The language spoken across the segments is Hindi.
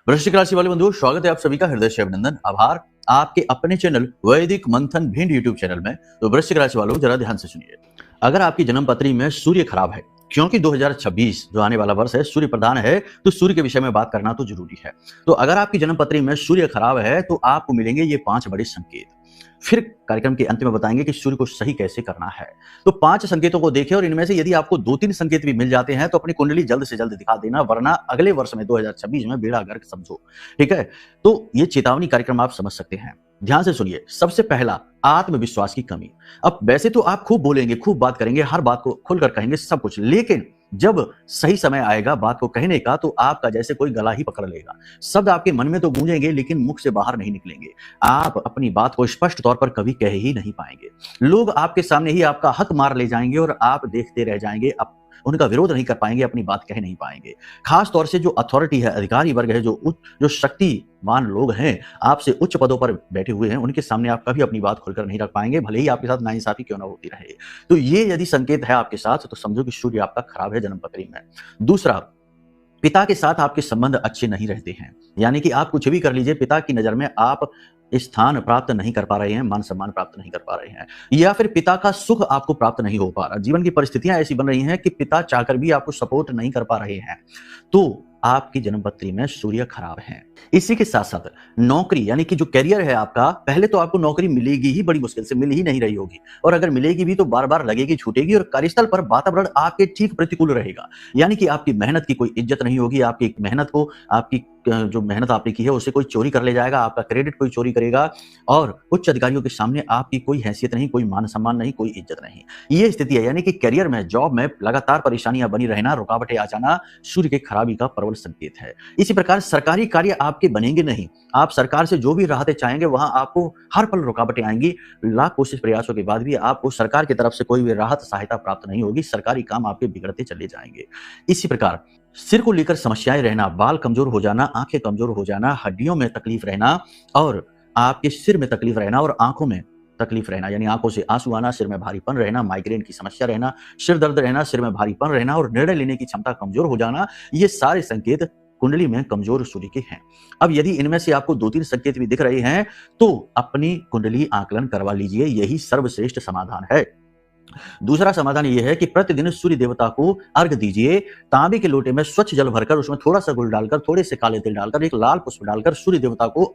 वृश्चिक राशि वाले बंधुओं, स्वागत है आप सभी का हृदय से अभिनंदन, आभार आपके अपने चैनल वैदिक मंथन भिंड यूट्यूब चैनल में। तो वृश्चिक राशि वालों, जरा ध्यान से सुनिए। अगर आपकी जन्म पत्री में सूर्य खराब है, क्योंकि 2026 जो आने वाला वर्ष है सूर्य प्रधान है, तो सूर्य के विषय में बात करना तो जरूरी है। तो अगर आपकी जन्म पत्री में सूर्य खराब है तो आपको मिलेंगे ये 5 बड़े संकेत। फिर कार्यक्रम के अंत में बताएंगे कि सूर्य को सही कैसे करना है। तो 5 संकेतों को देखें और इनमें से यदि आपको 2-3 संकेत भी मिल जाते हैं तो अपनी कुंडली जल्द से जल्द दिखा देना, वरना अगले वर्ष में 2026 में बेड़ा गर्क समझो। ठीक है, तो ये चेतावनी कार्यक्रम आप समझ सकते हैं। ध्यान से सुनिए। सबसे पहला, आत्मविश्वास की कमी। अब वैसे तो आप खूब बोलेंगे, खूब बात करेंगे, हर बात को खुलकर कहेंगे सब कुछ, लेकिन जब सही समय आएगा बात को कहने का तो आपका जैसे कोई गला ही पकड़ लेगा। शब्द आपके मन में तो गूंजेंगे लेकिन मुख से बाहर नहीं निकलेंगे। आप अपनी बात को स्पष्ट तौर पर कभी कह ही नहीं पाएंगे। लोग आपके सामने ही आपका हक मार ले जाएंगे और आप देखते रह जाएंगे, उनका विरोध नहीं कर पाएंगे, अपनी बात कह नहीं पाएंगे। खास तौर से जो अथॉरिटी है, अधिकारी वर्ग है, जो शक्तिवान लोग हैं, आपसे उच्च पदों पर बैठे हुए हैं, उनके सामने आप कभी अपनी बात खुलकर नहीं रख पाएंगे, भले ही आपके साथ नाइंसाफी क्यों ना होती रहे। तो ये यदि संकेत है आपके साथ तो समझो कि सूर्य आपका खराब है जन्म पत्री में। दूसरा, पिता के साथ आपके संबंध अच्छे नहीं रहते हैं, यानी कि आप कुछ भी कर लीजिए, पिता की नजर में आप स्थान प्राप्त नहीं कर पा रहे हैं, मान सम्मान प्राप्त नहीं कर पा रहे हैं, या फिर पिता का सुख आपको प्राप्त नहीं हो पा रहा। जीवन की परिस्थितियां ऐसी बन रही हैं कि पिता चाहकर भी आपको सपोर्ट नहीं कर पा रहे हैं, तो आपकी जन्मपत्री में सूर्य खराब है। इसी के साथ साथ नौकरी, यानी कि जो करियर है आपका, पहले तो आपको नौकरी मिलेगी ही बड़ी मुश्किल से, मिल ही नहीं रही होगी, और अगर मिलेगी भी तो बार बार लगेगी, छूटेगी, और कार्यस्थल पर वातावरण आपके ठीक प्रतिकूल रहेगा, यानी कि आपकी मेहनत की कोई इज्जत नहीं होगी। आपकी मेहनत को, आपकी जो मेहनत आपने की है उसे कोई चोरी कर ले जाएगा, आपका क्रेडिट कोई चोरी करेगा, और उच्च अधिकारियों के सामने आपकी कोई हैसियत नहीं, कोई मान सम्मान नहीं, कोई इज्जत नहीं। ये स्थिति है, यानी कि करियर में, जॉब में लगातार परेशानियां बनी रहना, रुकावटें आ जाना सूर्य के खराबी का प्रबल संकेत है। इसी प्रकार सरकारी कार्य आपके बनेंगे नहीं। आप सरकार से जो भी राहतें चाहेंगे वहां आपको हर पल रुकावटें आएंगी। लाख कोशिश प्रयासों के बाद भी आपको सरकार की तरफ से कोई भी राहत सहायता प्राप्त नहीं होगी। सरकारी काम आपके बिगड़ते चले जाएंगे। इसी प्रकार सिर को लेकर समस्याएं रहना, बाल कमजोर हो जाना, आंखें कमजोर हो जाना, हड्डियों में तकलीफ रहना, और आपके सिर में तकलीफ रहना और आंखों में तकलीफ रहना, यानी आंखों से आंसू आना, सिर में भारीपन रहना, माइग्रेन की समस्या रहना, सिर दर्द रहना, सिर में भारीपन रहना और निर्णय लेने की क्षमता कमजोर हो जाना, ये सारे संकेत कुंडली में कमजोर सूर्य के हैं। अब यदि इनमें से आपको 2-3 संकेत भी दिख रहे हैं तो अपनी कुंडली आकलन करवा लीजिए, यही सर्वश्रेष्ठ समाधान है। दूसरा समाधान यह है कि प्रतिदिन सूर्य देवता को अर्घ दीजिए। तांबे के लोटे में स्वच्छ जल भरकर उसमें थोड़ा सा गुड़ डालकर, थोड़े से काले तिल डालकर, एक लाल पुष्प डालकर सूर्य देवता को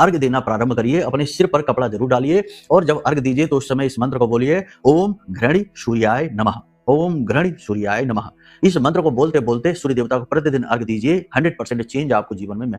अर्घ देना प्रारंभ करिए। अपने सिर पर कपड़ा जरूर डालिए और जब अर्घ दीजिए तो उस समय इस मंत्र को बोलिए, ओम घृणी सूर्याय नमः, ओम घृणी सूर्याय नमः। इस मंत्र को बोलते बोलते सूर्य देवता को प्रतिदिन अर्घ दीजिए। 100% चेंज आपको जीवन में